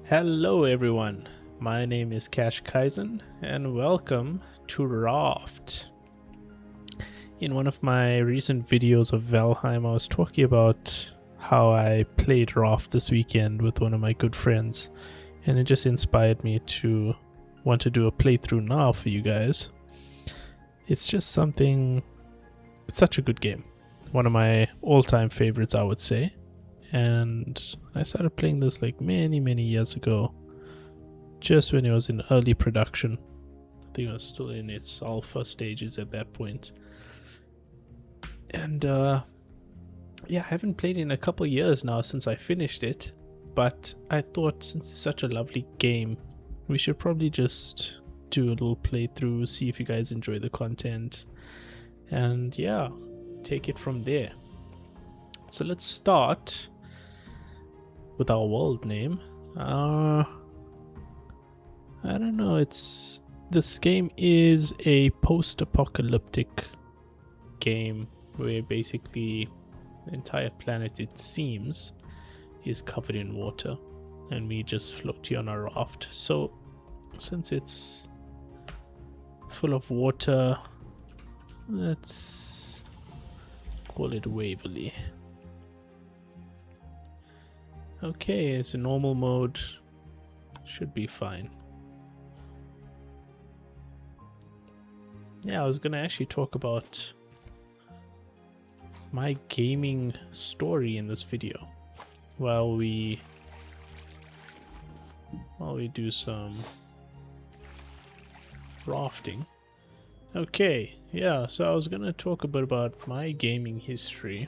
Hello everyone, my name is Cash Kaizen and welcome to Raft. In one of my recent videos of Valheim, I was talking about how I played Raft this weekend with one of my good friends, and it just inspired me to want to do a playthrough now for you guys. It's just something, it's such a good game. One of my all-time favorites, I would say. And I started playing this like many years ago, just when it was in early production. I think it was still in its alpha stages at that point. And yeah, I haven't played in a couple of years now since I finished it, but I thought since it's such a lovely game, we should probably just do a little playthrough, see if you guys enjoy the content, and yeah, take it from there. So let's start with our world name. I don't know, this game is a post-apocalyptic game where basically the entire planet, it seems, is covered in water and we just float here on a raft. So since it's full of water, let's call it Waverly. Okay, it's a normal mode, should be fine. Yeah, I was gonna actually talk about my gaming story in this video while we do some rafting. Okay, yeah, so I was gonna talk a bit about my gaming history.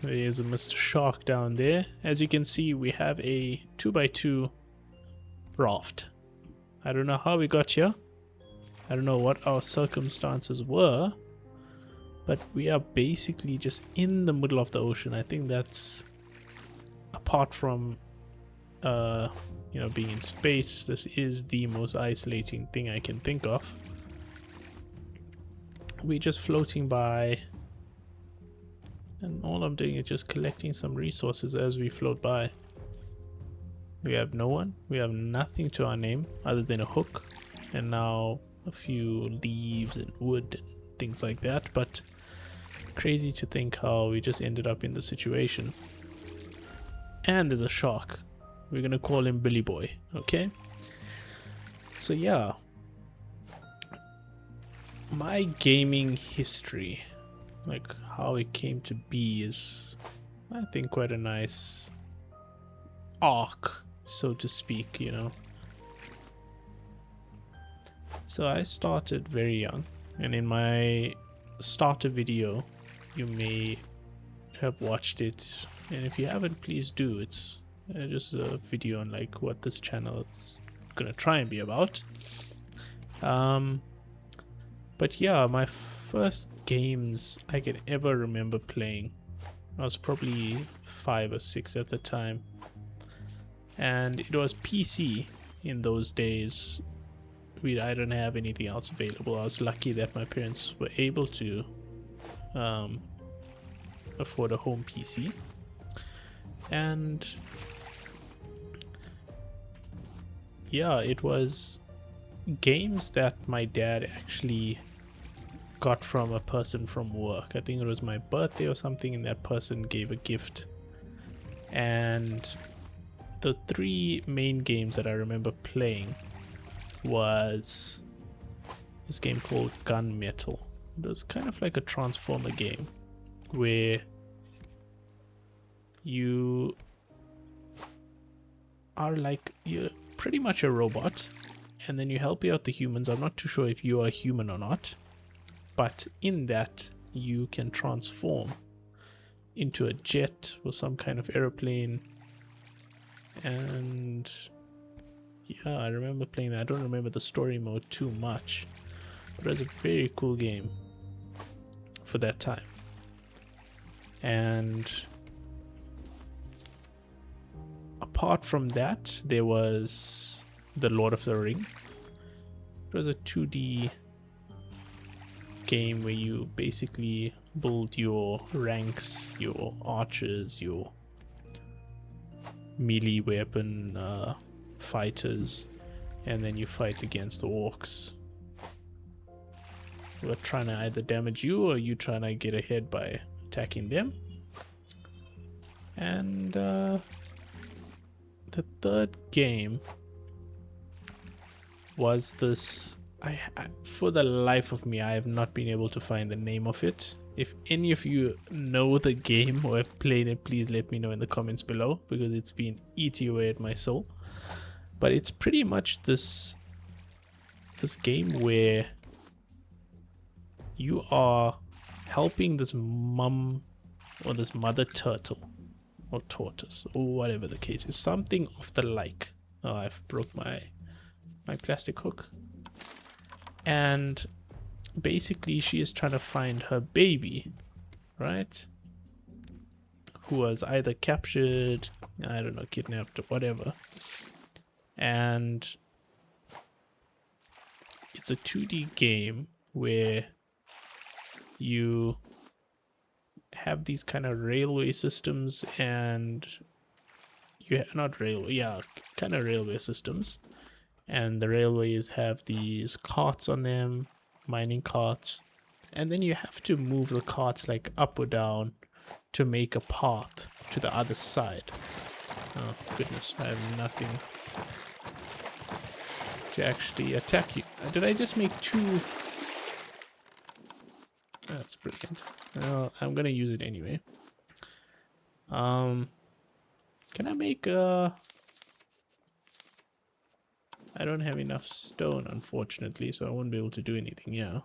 There's a Mr. Shark down there. As you can see, we have a 2x2 raft. I don't know how we got here. I don't know what our circumstances were, but we are basically just in the middle of the ocean. I think that's, apart from being in space, this is the most isolating thing I can think of. We're just floating by, and all I'm doing is just collecting some resources as we float by. We have no one, we have nothing to our name other than a hook and now a few leaves and wood and things like that, but crazy to think how we just ended up in the situation. And there's a shark. We're gonna call him Billy Boy, okay? So yeah, my gaming history, like how it came to be, is I think quite a nice arc, so to speak, you know. So I started very young, and in my starter video, you may have watched it, and if you haven't, please do. It's just a video on like what this channel is gonna try and be about. But yeah, my first games I can ever remember playing, I was probably 5 or 6 at the time, and it was PC in those days. I didn't have anything else available. I was lucky that my parents were able to afford a home PC, and yeah, it was games that my dad actually got from a person from work. I think it was my birthday or something, and that person gave a gift. And the 3 main games that I remember playing was this game called Gunmetal. It was kind of like a Transformer game where you are like, you're pretty much a robot, and then you help out the humans. I'm not too sure if you are human or not, but in that you can transform into a jet or some kind of airplane. And yeah, I remember playing that. I don't remember the story mode too much, but it was a very cool game for that time. And apart from that, there was the Lord of the Ring. It was a 2D game where you basically build your ranks, your archers, your melee weapon, fighters, and then you fight against the orcs who are trying to either damage you or you trying to get ahead by attacking them. And the third game was this. For the life of me, I have not been able to find the name of it. If any of you know the game or have played it, please let me know in the comments below, because it's been eating away at my soul. But it's pretty much this game where you are helping this mum or this mother turtle or tortoise or whatever the case is, something of the like. Oh, I've broke my plastic hook. And basically she is trying to find her baby, right? Who was either captured, I don't know, kidnapped or whatever. And it's a 2D game where you have these kind of railway systems, and kind of railway systems. And the railways have these carts on them, mining carts, and then you have to move the carts like up or down to make a path to the other side. Oh goodness, I have nothing to actually attack you. Did I just make two? That's brilliant. Well, I'm gonna use it anyway. Can I make a... I don't have enough stone, unfortunately, so I won't be able to do anything here.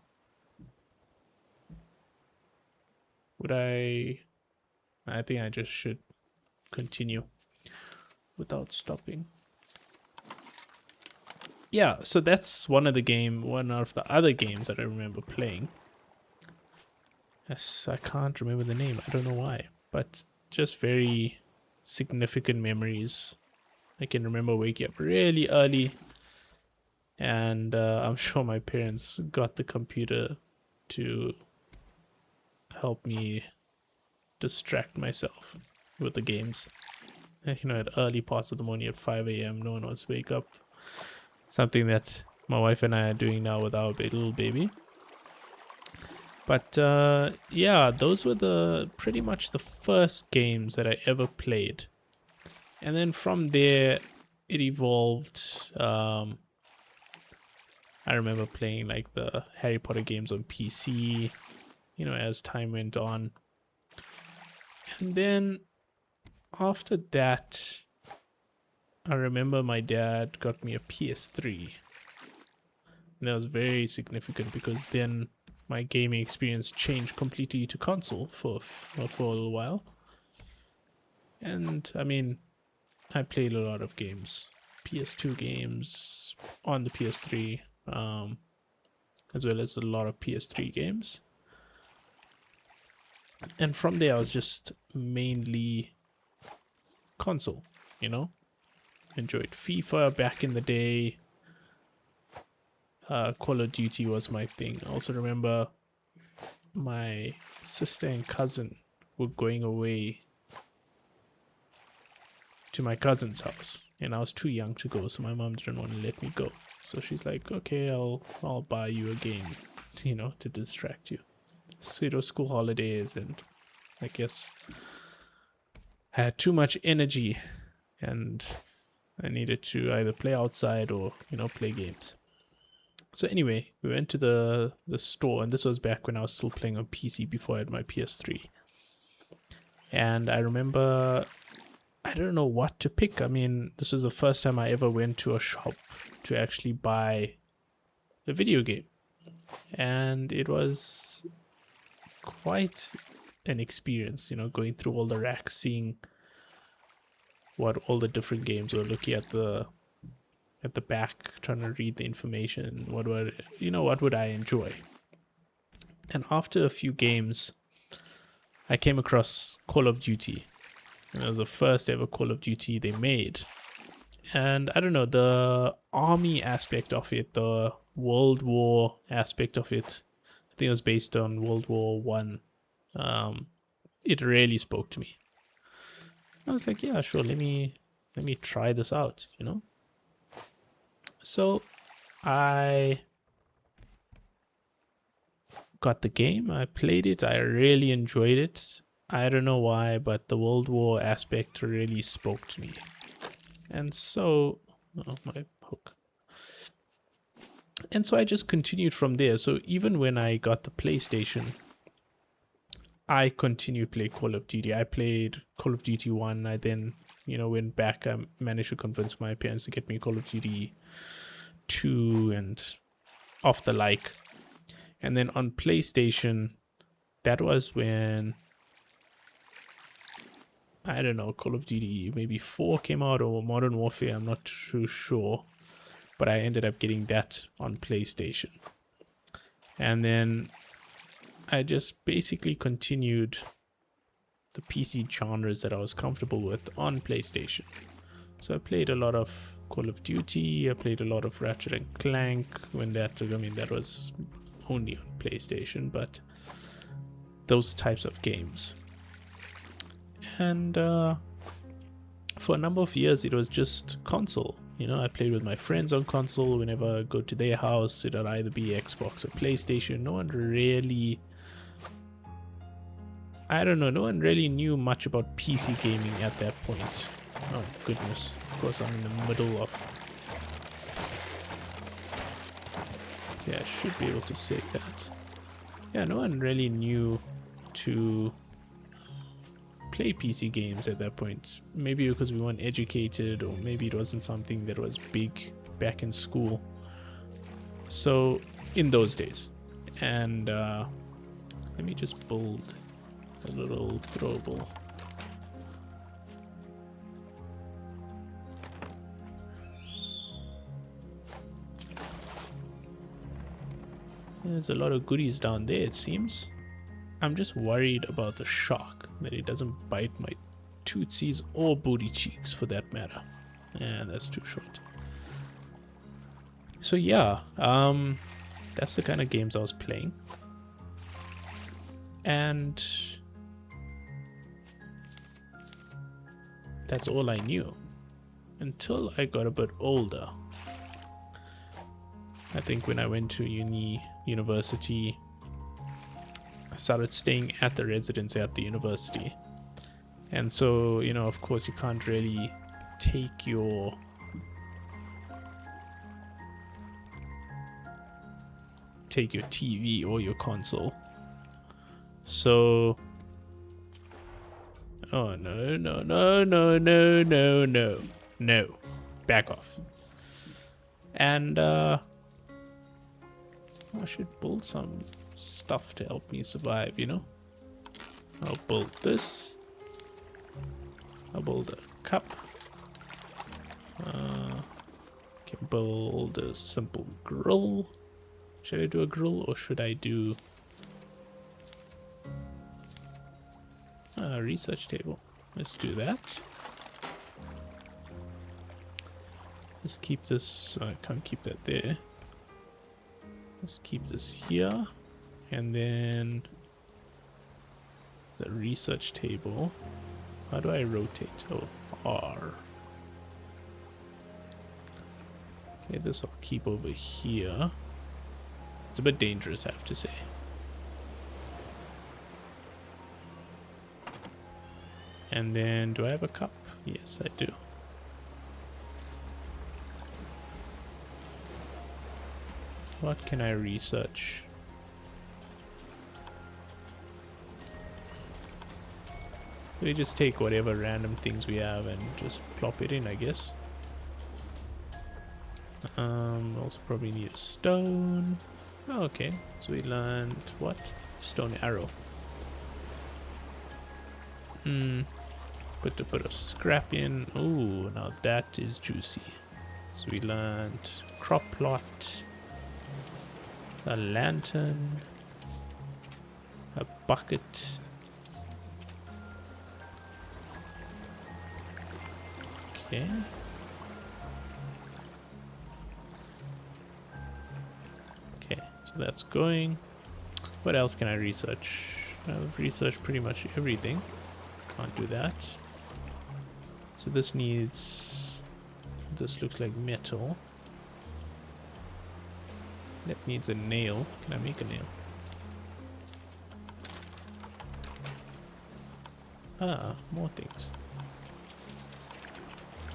Would I think I just should continue without stopping. Yeah, so that's one of the other games that I remember playing. Yes, I can't remember the name. I don't know why, but just very significant memories. I can remember waking up really early, and I'm sure my parents got the computer to help me distract myself with the games. You know, at early parts of the morning at 5 a.m. no one wants to wake up. Something that my wife and I are doing now with our little baby. But yeah, those were pretty much the first games that I ever played. And then from there, it evolved. I remember playing like the Harry Potter games on PC, you know, as time went on. And then after that, I remember my dad got me a PS3. And that was very significant because then my gaming experience changed completely to console for a little while. And I mean, I played a lot of games, PS2 games on the PS3, as well as a lot of PS3 games. And from there, I was just mainly console, you know. Enjoyed FIFA back in the day. Call of Duty was my thing. I also remember my sister and cousin were going away to my cousin's house, and I was too young to go, so my mom didn't want to let me go. So she's like, okay, I'll buy you a game, you know, to distract you. So it was school holidays, and I guess I had too much energy and I needed to either play outside or, you know, play games. So anyway, we went to the store, and this was back when I was still playing on PC before I had my PS3. And I remember, I don't know what to pick. I mean, this was the first time I ever went to a shop to actually buy a video game. And it was quite an experience, you know, going through all the racks, seeing what all the different games were, looking at the back, trying to read the information. What would I enjoy? And after a few games, I came across Call of Duty. And it was the first ever Call of Duty they made. And I don't know, the army aspect of it, the World War aspect of it, I think it was based on World War One. It really spoke to me. I was like, yeah, sure, let me try this out, you know. So I got the game, I played it, I really enjoyed it. I don't know why, but the World War aspect really spoke to me. And so, oh, my hook. And so I just continued from there. So even when I got the PlayStation, I continued to play Call of Duty. I played Call of Duty 1. I then, went back. I managed to convince my parents to get me Call of Duty 2 and off the like. And then on PlayStation, that was when, I don't know, Call of Duty maybe 4 came out, or Modern Warfare, I'm not too sure. But I ended up getting that on PlayStation. And then I just basically continued the PC genres that I was comfortable with on PlayStation. So I played a lot of Call of Duty, I played a lot of Ratchet and Clank, that was only on PlayStation, but those types of games. And for a number of years, it was just console. I played with my friends on console. Whenever I go to their house, it'll either be Xbox or PlayStation. No one really knew much about PC gaming at that point. Oh goodness, of course I'm in the middle of... Okay, I should be able to save that. Yeah, no one really knew to play PC games at that point. Maybe because we weren't educated, or maybe it wasn't something that was big back in school. So, in those days. And let me just build a little throwable. There's a lot of goodies down there, it seems. I'm just worried about the shark, that it doesn't bite my tootsies or booty cheeks for that matter. And that's too short. So yeah, that's the kind of games I was playing. And that's all I knew until I got a bit older. I think when I went to university, I started staying at the residence at the university. And so, of course, you can't really take your TV or your console. So, oh no, back off. And I should build some stuff to help me survive, I'll build this. I'll build a cup. Can build a simple grill. Should I do a grill, or should I do a research table? Let's do that. Let's keep this. I can't keep that there. Let's keep this here. And then the research table. How do I rotate? Oh, R. Okay, this I'll keep over here. It's a bit dangerous, I have to say. And then, do I have a cup? Yes, I do. What can I research? We just take whatever random things we have and just plop it in, I guess. Also probably need a stone. Oh, okay, so we learned what? Stone arrow. Put a bit of scrap in. Ooh, now that is juicy. So we learned crop plot, a lantern, a bucket. Okay. Okay, so that's going. What else can I research? I've researched pretty much everything. Can't do that. So this needs... This looks like metal. That needs a nail. Can I make a nail? Ah, more things.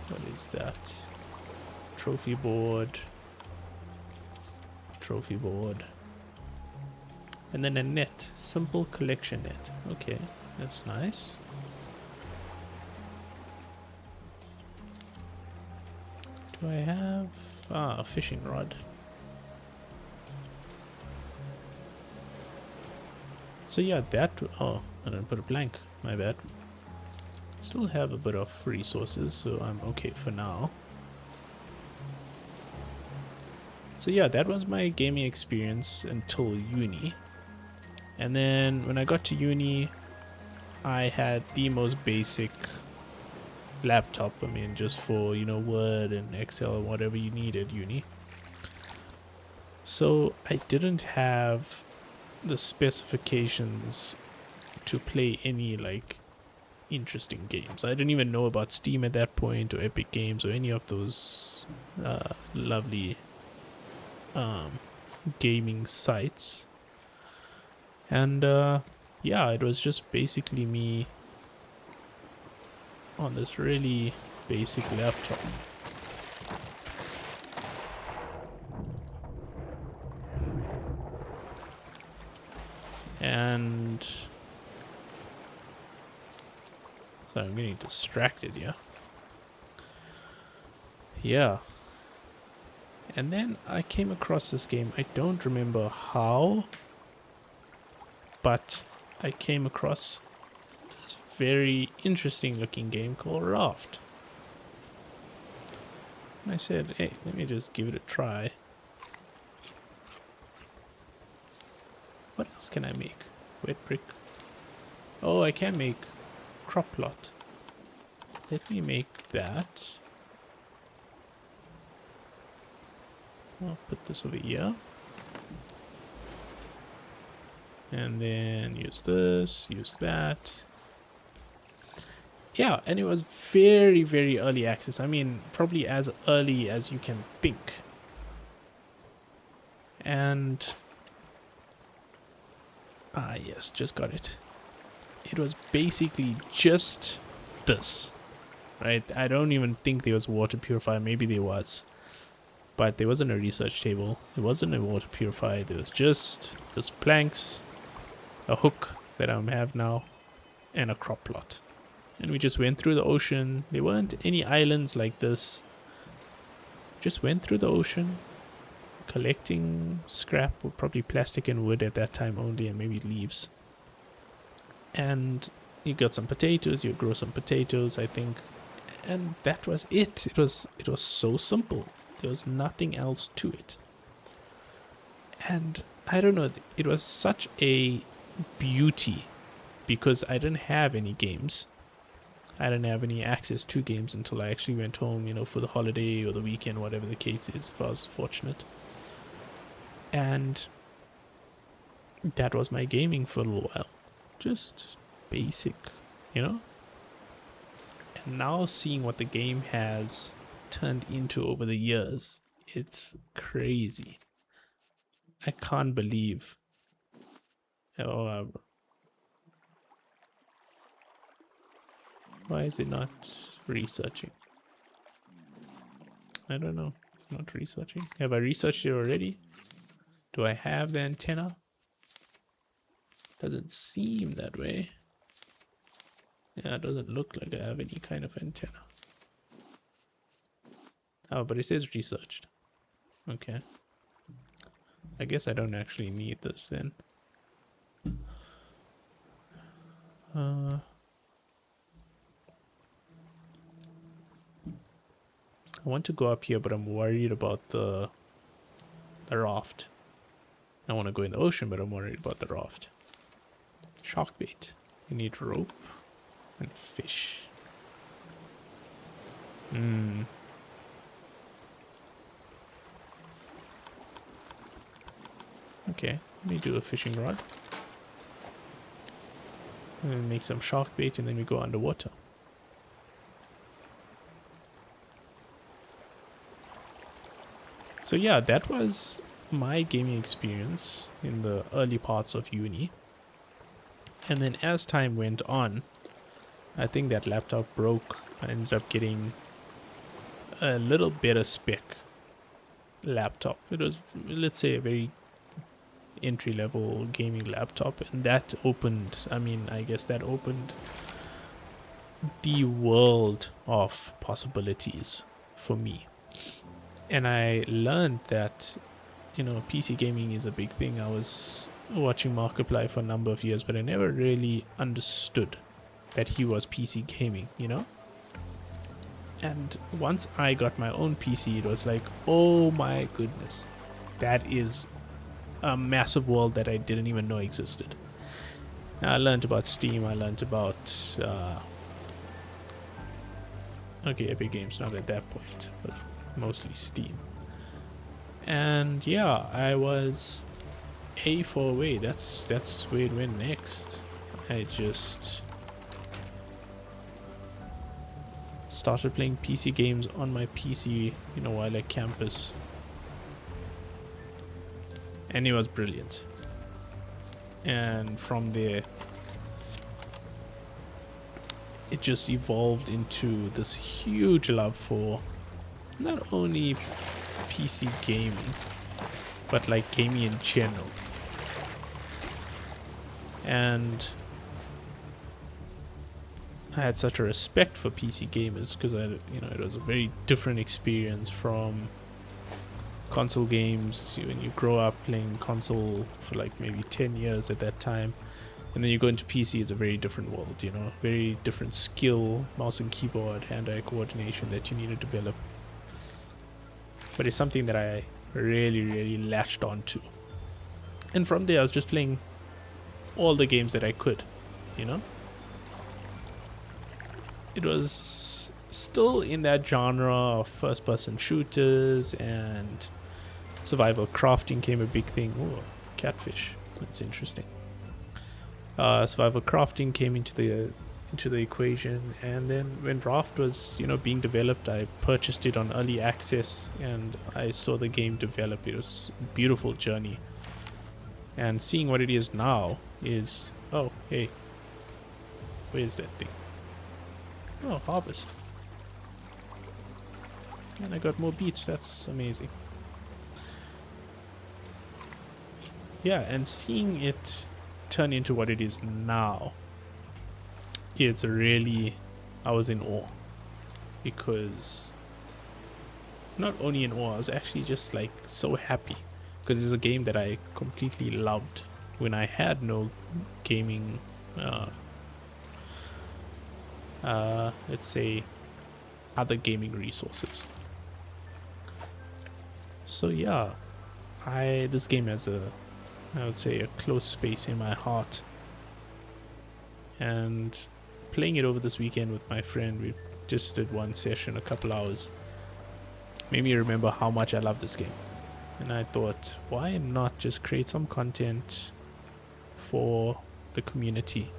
What is that? Trophy board. Trophy board. And then a net. Simple collection net. Okay, that's nice. Do I have... a fishing rod. So yeah, that... Oh, I didn't put a blank. My bad. Still have a bit of resources, so I'm okay for now. So yeah, that was my gaming experience until uni. And then when I got to uni, I had the most basic laptop. I mean, just for, you know, Word and Excel and whatever you need at uni. So I didn't have the specifications to play any like interesting games. I didn't even know about Steam at that point, or Epic Games, or any of those lovely gaming sites. And yeah, it was just basically me on this really basic laptop. And so I'm getting distracted, yeah. Yeah. And then I came across this game. I don't remember how, but I came across this very interesting looking game called Raft. And I said, hey, let me just give it a try. What else can I make? Wet brick. Oh, I can make crop plot. Let me make that. I'll put this over here. And then use this, use that. Yeah, and it was very, very early access. I mean, probably as early as you can think. And... ah, yes, just got it. It was basically just this, right? I don't even think there was a water purifier. Maybe there was. But there wasn't a research table. There wasn't a water purifier. There was just this planks, a hook that I have now, and a crop plot. And we just went through the ocean. There weren't any islands like this. Just went through the ocean, collecting scrap, or probably plastic and wood at that time only, and maybe leaves. And you got some potatoes, you grow some potatoes, I think. And that was it. It was so simple. There was nothing else to it. And I don't know, it was such a beauty because I didn't have any games. I didn't have any access to games until I actually went home, you know, for the holiday or the weekend, whatever the case is, if I was fortunate. And that was my gaming for a little while. Just basic, you know? And now seeing what the game has turned into over the years, it's crazy. I can't believe. Oh, why is it not researching? I don't know. It's not researching. Have I researched it already? Do I have the antenna? Doesn't seem that way. Yeah, it doesn't look like I have any kind of antenna. Oh, but it says researched. Okay. I guess I don't actually need this then. I want to go up here, but I'm worried about the raft. I want to go in the ocean, but I'm worried about the raft. Shark bait. You need rope and fish. Okay, let me do a fishing rod. And then make some shark bait, and then we go underwater. So yeah, that was my gaming experience in the early parts of uni. And then as time went on, I think that laptop broke. I ended up getting a little better spec laptop. It was, let's say, a very entry level gaming laptop, and that opened, I guess that opened the world of possibilities for me. And I learned that, PC gaming is a big thing. I was watching Markiplier for a number of years, but I never really understood that he was PC gaming, And once I got my own PC, it was like, oh my goodness, that is a massive world that I didn't even know existed. I learned about Steam, I learned about Epic Games, not at that point, but mostly Steam. And yeah, I was A4 away. That's where it went next. I just started playing PC games on my PC, while at campus. And it was brilliant. And from there, it just evolved into this huge love for not only PC gaming, but like gaming in general. And I had such a respect for PC gamers because it was a very different experience from console games. When you grow up playing console for like maybe 10 years at that time, and then you go into PC, it's a very different world, very different skill, mouse and keyboard, hand-eye coordination that you need to develop. But it's something that I really, really latched onto. And from there, I was just playing all the games that I could, It was still in that genre of first-person shooters, and survival crafting came a big thing. Oh, catfish. That's interesting. Survival crafting came into the equation, and then when Raft was being developed, I purchased it on early access, and I saw the game develop. It was a beautiful journey, and seeing what it is now is, oh hey, where's that thing? Oh, harvest. And I got more beets. That's amazing. Yeah, and seeing it turn into what it is now, it's really, I was in awe. Because not only in awe, I was actually just like so happy, because it's a game that I completely loved when I had no gaming let's say other gaming resources. So yeah, this game has I would say a close space in my heart, and playing it over this weekend with my friend, we just did one session, a couple hours, made me remember how much I love this game. And I thought, why not just create some content for the community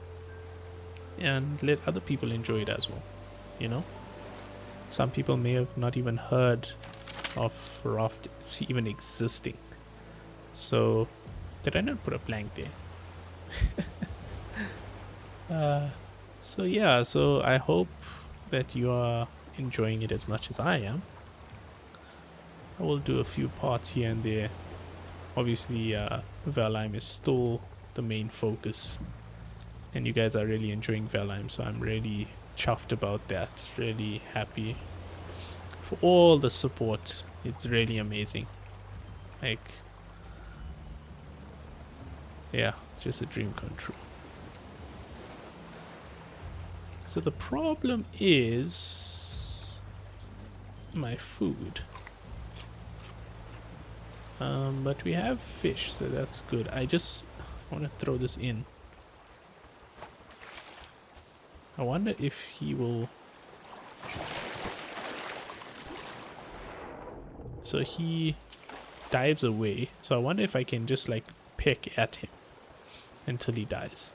and let other people enjoy it as well, Some people may have not even heard of Raft even existing. So, did I not put a blank there? So I hope that you are enjoying it as much as I am. I will do a few parts here and there. Obviously, Valheim is still the main focus, and you guys are really enjoying Valheim, so I'm really chuffed about that. Really happy for all the support. It's really amazing. Like, yeah, it's just a dream come true. So the problem is my food. But we have fish, so that's good. I just want to throw this in. I wonder if he will... So he dives away. So I wonder if I can just like peck at him until he dies.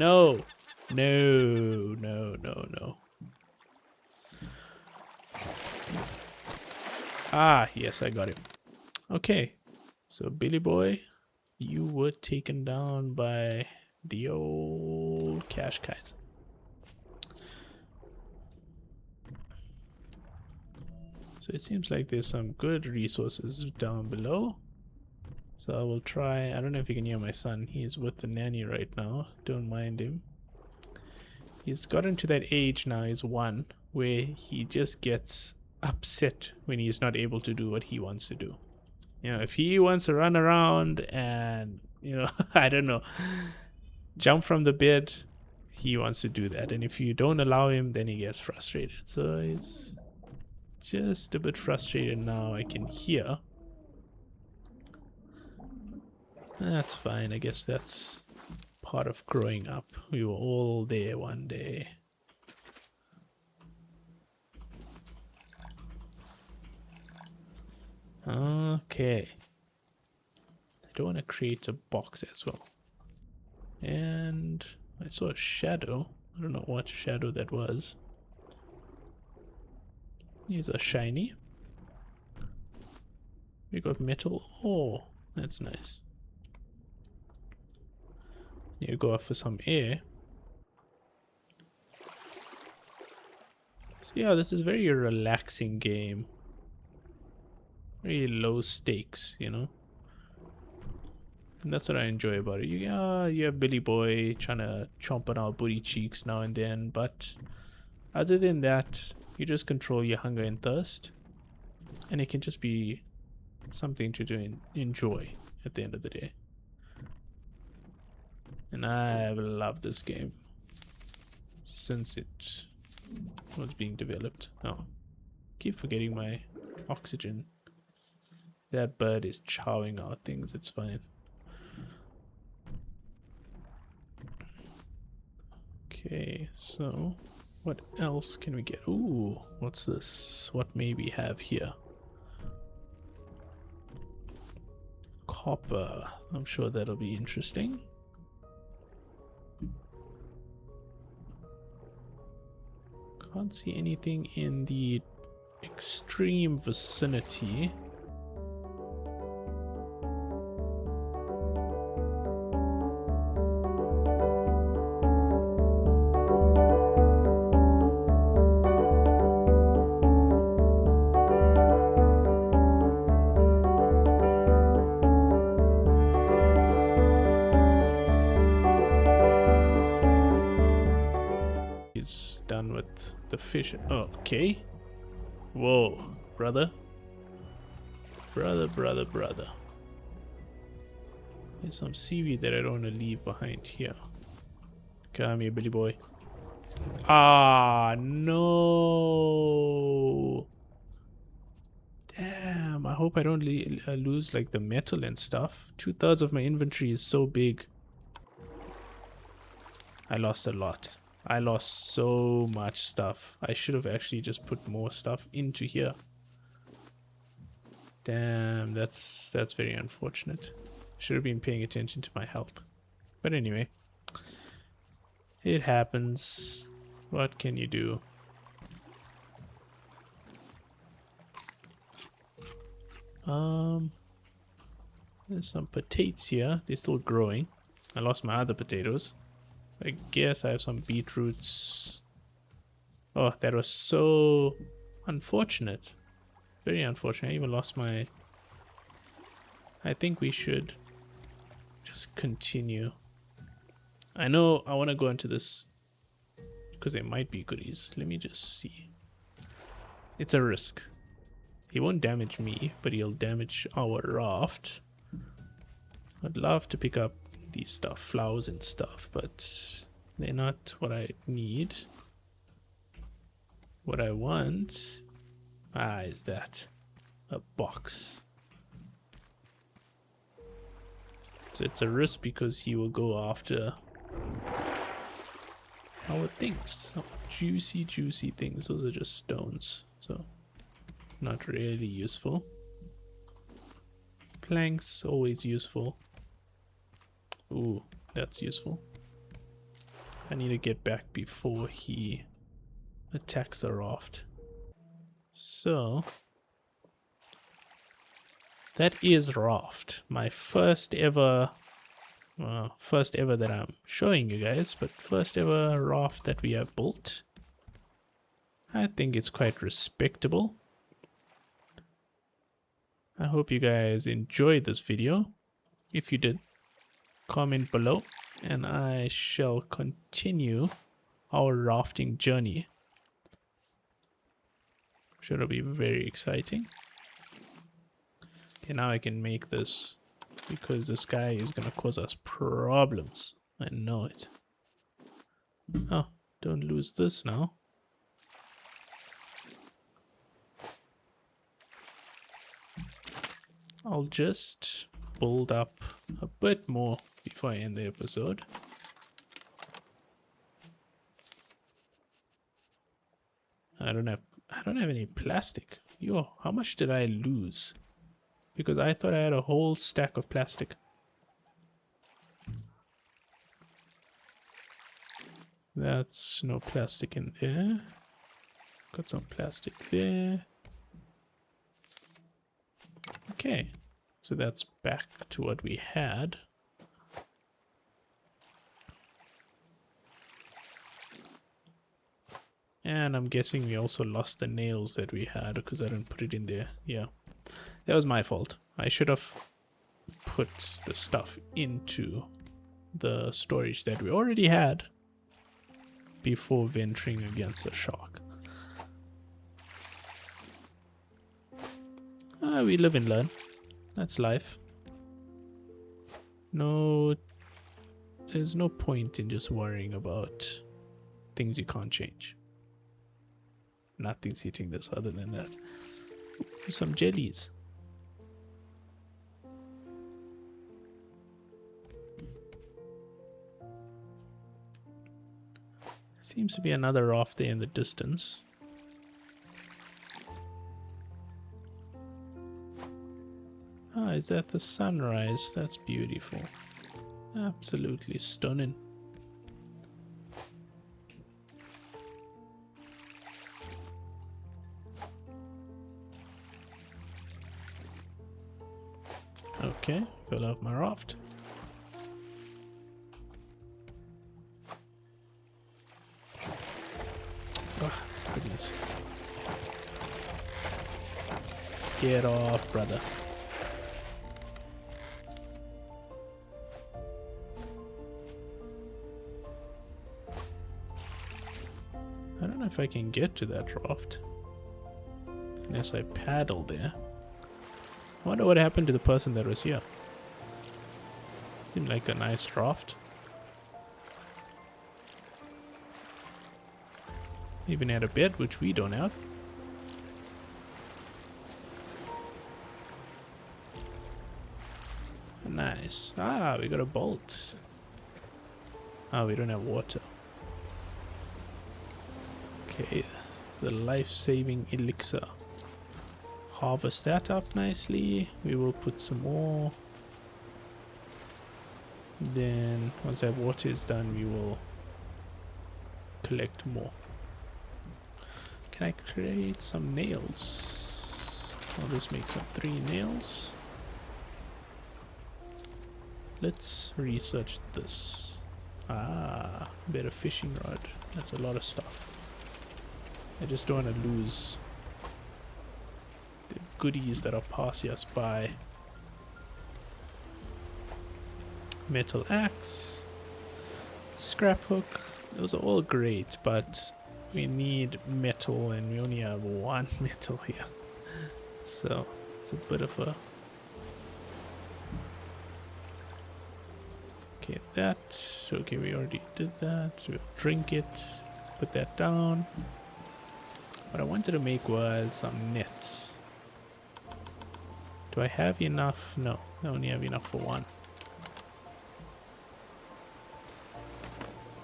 No. No, no, no, no. Ah, yes, I got him. Okay. So, Billy Boy, you were taken down by the old Cash Kaiser. So it seems like there's some good resources down below. So I will try. I don't know if you can hear my son. He's with the nanny right now. Don't mind him. He's gotten to that age now, he's 1, where he just gets upset when he's not able to do what he wants to do. You know, if he wants to run around and, you know, I don't know, jump from the bed, he wants to do that. And if you don't allow him, then he gets frustrated. So he's just a bit frustrated now, I can hear. That's fine. I guess that's part of growing up. We were all there one day. Okay. I don't want to create a box as well. And I saw a shadow. I don't know what shadow that was. These are shiny. We got metal. Oh, that's nice. Need to go out for some air. So yeah, this is a very relaxing game. Very low stakes, you know. And that's what I enjoy about it. You have Billy Boy trying to chomp on our booty cheeks now and then, but other than that, you just control your hunger and thirst, and it can just be something to do and enjoy at the end of the day. And I've loved this game since it was being developed. Oh, keep forgetting my oxygen. That bird is chowing out things. It's fine. Okay, so what else can we get? Ooh, what's this? What may we have here? Copper. I'm sure that'll be interesting. Can't see anything in the extreme vicinity. Done with the fish. Oh, okay. Whoa, brother. Brother. There's some seaweed that I don't want to leave behind here. Come here, Billy Boy. Ah, no. Damn, I hope I don't lose like the metal and stuff. 2/3 of my inventory is so big. I lost a lot. I lost so much stuff. I should have actually just put more stuff into here. Damn, that's very unfortunate. Should have been paying attention to my health. But anyway, it happens. What can you do? There's some potatoes here. They're still growing. I lost my other potatoes. I guess I have some beetroots. Oh, that was so unfortunate. Very unfortunate. I even lost my... I think we should just continue. I know I want to go into this because there might be goodies. Let me just see. It's a risk. He won't damage me, but he'll damage our raft. I'd love to pick up these stuff, flowers and stuff, but they're not what I need. What I want is that a box. So it's a risk because he will go after our things, our juicy things. Those are just stones, so not really useful. Planks always useful. Ooh, that's useful. I need to get back before he attacks the raft. So that is Raft, my first ever that I'm showing you guys, but first ever raft that we have built. I think it's quite respectable. I hope you guys enjoyed this video. If you did, comment below and I shall continue our rafting journey. I'm sure it'll be very exciting. Okay, now I can make this because this guy is going to cause us problems. I know it. Oh, don't lose this now. I'll just build up a bit more before I end the episode. I don't have any plastic. Yo, how much did I lose? Because I thought I had a whole stack of plastic. That's no plastic in there. Got some plastic there. Okay, so that's back to what we had. And I'm guessing we also lost the nails that we had because I didn't put it in there. Yeah, that was my fault. I should have put the stuff into the storage that we already had before venturing against the shark. We live and learn. That's life. No, there's no point in just worrying about things you can't change. Nothing's hitting this other than that. Ooh, some jellies. Seems to be another raft there in the distance. Ah, is that the sunrise? That's beautiful. Absolutely stunning. Okay, fill up my raft. Oh, goodness. Get off, brother. I don't know if I can get to that raft unless I paddle there. I wonder what happened to the person that was here. Seemed like a nice raft. Even had a bed, which we don't have. Nice. Ah, we got a bolt. Ah, we don't have water. Okay, the life-saving elixir. Harvest that up nicely. We will put some more. Then once that water is done, we will collect more. Can I create some nails? I'll just make some 3 nails. Let's research this. Ah, better fishing rod. That's a lot of stuff. I just don't want to lose the goodies that are passing us by. Metal axe, scrap hook. Those are all great, but we need metal and we only have 1 metal here. So it's a bit of a... Okay, that. Okay, we already did that. We'll drink it, put that down. What I wanted to make was some nets. Do I have enough? No, I only have enough for 1.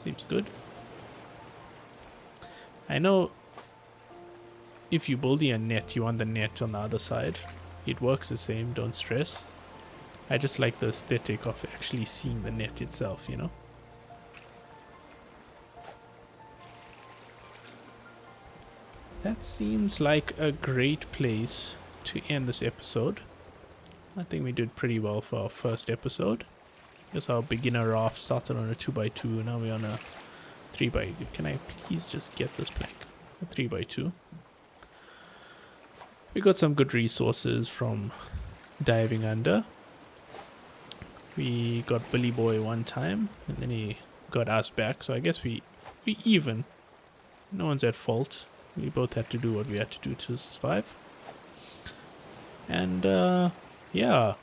Seems good. I know if you build a net, you want the net on the other side. It works the same, don't stress. I just like the aesthetic of actually seeing the net itself, you know. that seems like a great place to end this episode. I think we did pretty well for our first episode. Because our beginner raft started on a 2x2, now we're on a 3x. Can I please just get this plank? A 3x2. We got some good resources from diving under. We got Billy Boy one time, and then he got us back. So I guess we even. No one's at fault. We both had to do what we had to do to survive. And yeah,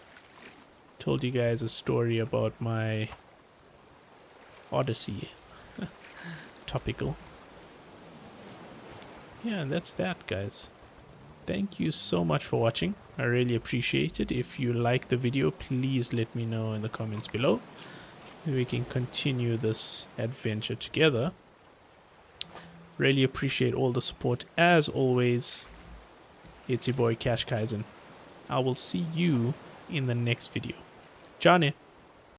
told you guys a story about my Odyssey. Topical. Yeah, and that's that, guys. Thank you so much for watching. I really appreciate it. If you like the video, please let me know in the comments below. We can continue this adventure together. Really appreciate all the support. As always, it's your boy Cash Kaizen. I will see you in the next video. Ciao ne.